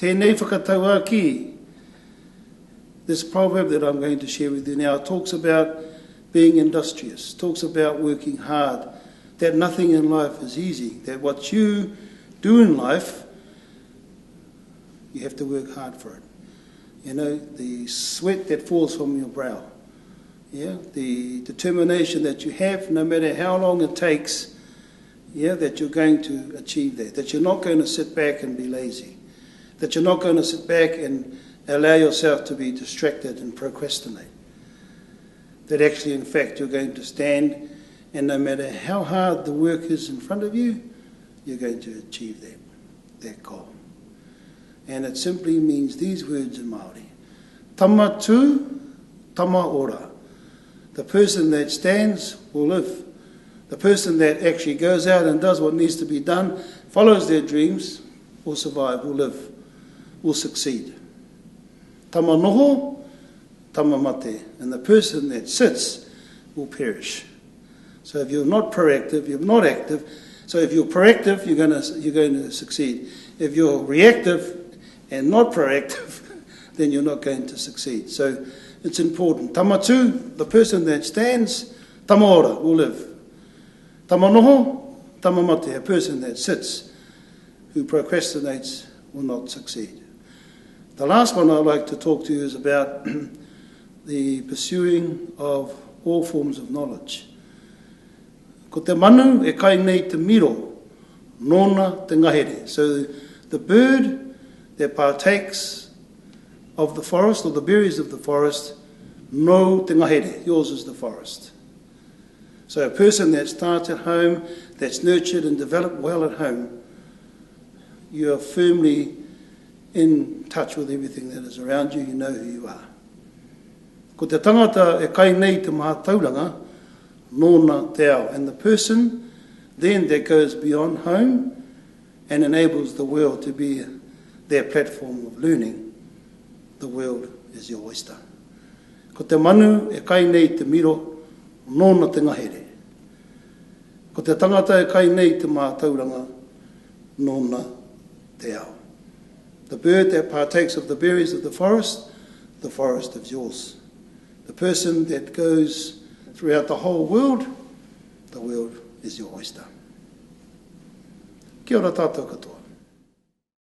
Tēnei whakataua this proverb that I'm going to share with you now talks about being industrious, talks about working hard, that nothing in life is easy, that what you do in life, you have to work hard for it. You know, the sweat that falls from your brow, yeah, the determination that you have, no matter how long it takes, yeah, that you're going to achieve that you're not going to sit back and be lazy, that you're not going to sit back and allow yourself to be distracted and procrastinate. That actually, in fact, you're going to stand, and no matter how hard the work is in front of you, you're going to achieve that goal. And it simply means these words in Māori. Tama tu, tama ora. The person that stands will live. The person that actually goes out and does what needs to be done, follows their dreams, will survive, will live, will succeed. Tama noho, tama mate. And the person that sits will perish. So if you're not proactive, you're not active. So if you're proactive, you're going to succeed. If you're reactive and not proactive, then you're not going to succeed. So it's important. Tamatu, the person that stands, tama ora, will live. Tama noho, tama mate, a person that sits, who procrastinates, will not succeed. The last one I'd like to talk to you is about the pursuing of all forms of knowledge. Ko te manu e kai nei te miro, nōna te ngahere. So the bird that partakes of the forest, or the berries of the forest, no te ngahere, yours is the forest. So a person that starts at home, that's nurtured and developed well at home, you are firmly in touch with everything that is around you, you know who you are. Ko te tangata e kai nei te maha tauranga, nōna te ao. And the person then that goes beyond home and enables the world to be their platform of learning, the world is your oyster. Ko te manu e kai nei te miro, nōna te ngahere. Ko te tangata e kai nei te maha tauranga, nōna te ao. The bird that partakes of the berries of the forest is yours. The person that goes throughout the world is your oyster. Kia ora tātou katoa.